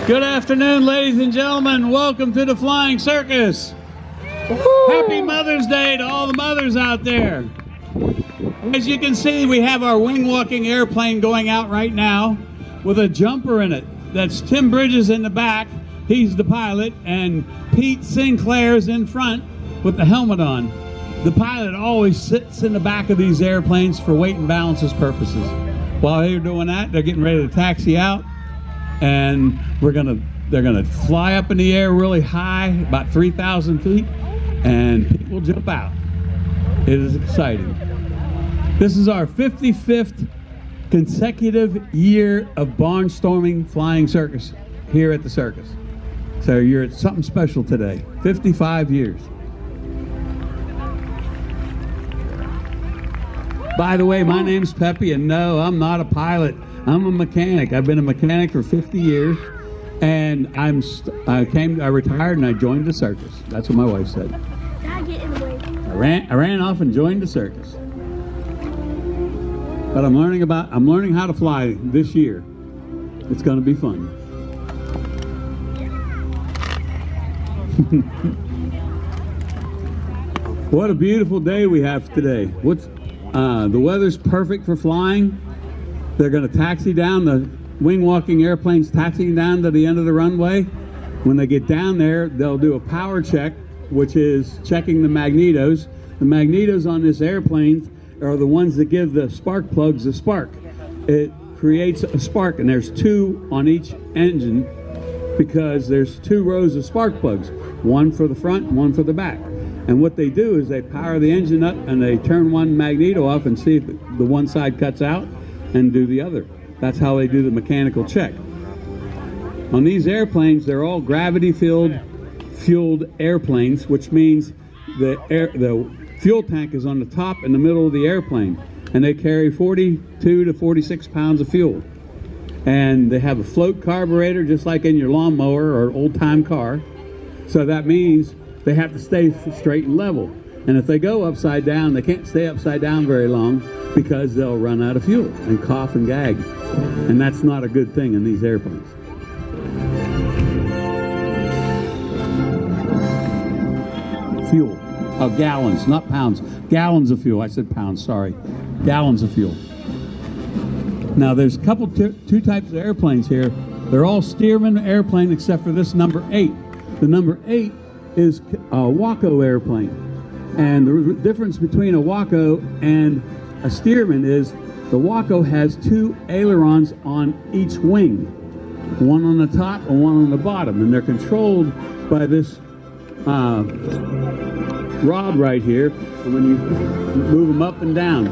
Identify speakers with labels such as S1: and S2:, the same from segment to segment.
S1: Good afternoon, ladies and gentlemen. Welcome to the Flying Circus. Happy Mother's Day to all the mothers out there. As you can see, we have our wing-walking airplane going out right now with a jumper in it. That's Tim Bridges in the back. He's the pilot, and Pete Sinclair's in front with the helmet on. The pilot always sits in the back of these airplanes for weight and balances purposes. While they're doing that, they're getting ready to taxi out, and they're gonna fly up in the air really high, about 3,000 feet, and people jump out. It is exciting. This is our 55th consecutive year of barnstorming flying circus here at the circus. So you're at something special today. 55 years. By the way, my name's Peppy, and no, I'm not a pilot. I'm a mechanic. I've been a mechanic for 50 years, and I retired and I joined the circus. That's what my wife said.
S2: Dad, get in the way.
S1: I ran off and joined the circus. But I'm learning how to fly this year. It's going to be fun. What a beautiful day we have today. The weather's perfect for flying. They're going to taxi down, the wing-walking airplanes taxiing down to the end of the runway. When they get down there, they'll do a power check, which is checking the magnetos. The magnetos on this airplane are the ones that give the spark plugs a spark. It creates a spark, and there's two on each engine because there's two rows of spark plugs, one for the front and one for the back. And what they do is they power the engine up and they turn one magneto off and see if the one side cuts out and do the other. That's how they do the mechanical check. On these airplanes, they're all gravity-fueled airplanes, which means the fuel tank is on the top in the middle of the airplane, and they carry 42 to 46 pounds of fuel. And they have a float carburetor just like in your lawnmower or old-time car. So that means they have to stay straight and level. And if they go upside down, they can't stay upside down very long because they'll run out of fuel and cough and gag. And that's not a good thing in these airplanes. Fuel. Oh, gallons, not pounds. Gallons of fuel. I said pounds, sorry. Gallons of fuel. Now there's two types of airplanes here. They're all Stearman airplane except for this number 8. The number 8 is a Waco airplane. And the difference between a Waco and a Stearman is the Waco has two ailerons on each wing. One on the top and one on the bottom. And they're controlled by this rod right here. And when you move them up and down.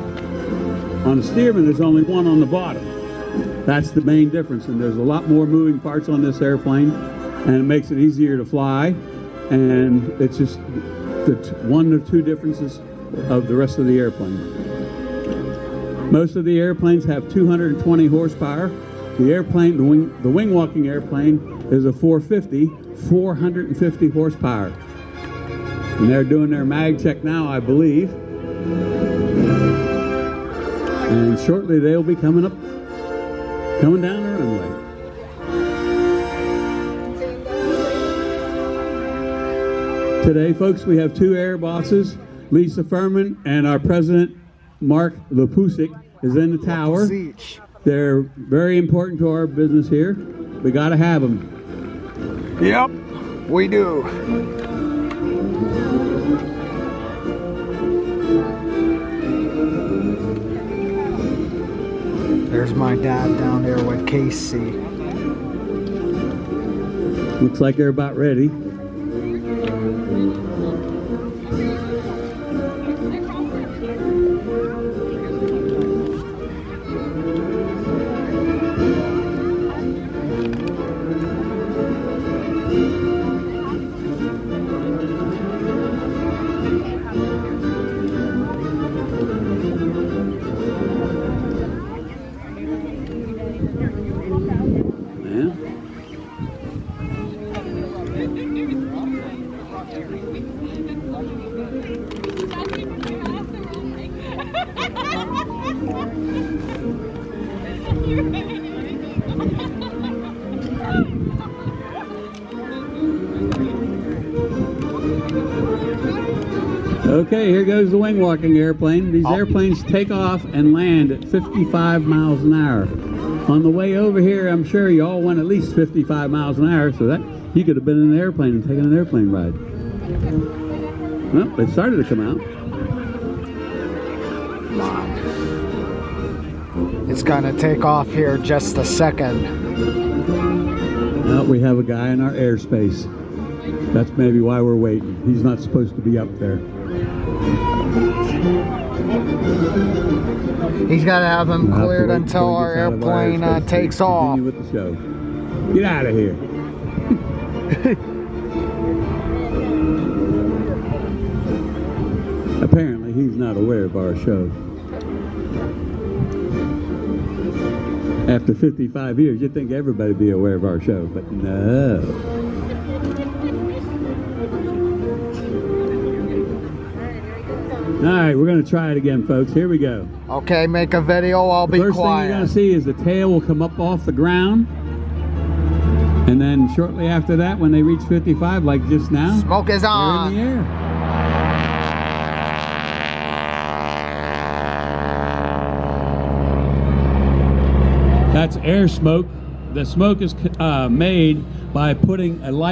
S1: On a Stearman, there's only one on the bottom. That's the main difference. And there's a lot more moving parts on this airplane. And it makes it easier to fly. And it's just one or two differences of the rest of the airplane. Most of the airplanes have 220 horsepower. The wing-walking airplane is a 450 horsepower. And they're doing their mag check now, I believe. And shortly they'll be coming down the runway. Today, folks, we have two air bosses, Lisa Furman and our president, Mark Lepusik, is in the tower. They're very important to our business here. We got to have them.
S3: Yep, we do. There's my dad down there with Casey.
S1: Looks like they're about ready. Okay, here goes the wing walking airplane. These airplanes take off and land at 55 miles an hour. On the way over here, I'm sure you all went at least 55 miles an hour, so that you could have been in an airplane and taken an airplane ride. Well, they started to come out.
S3: Come on. It's gonna take off here just a second.
S1: Well, we have a guy in our airspace. That's maybe why we're waiting. He's not supposed to be up there.
S3: He's got to have him cleared until our airplane takes off.
S1: Continue with the show. Get out of here. Apparently, he's not aware of our show. After 55 years, you'd think everybody would be aware of our show, but no. All right, we're going to try it again, folks. Here we go.
S3: Okay, make a video. I'll be quiet.
S1: First thing you're going to see is the tail will come up off the ground. And then shortly after that, when they reach 55, like just now,
S3: smoke is on.
S1: They're in the air. That's air smoke. The smoke is made by putting a light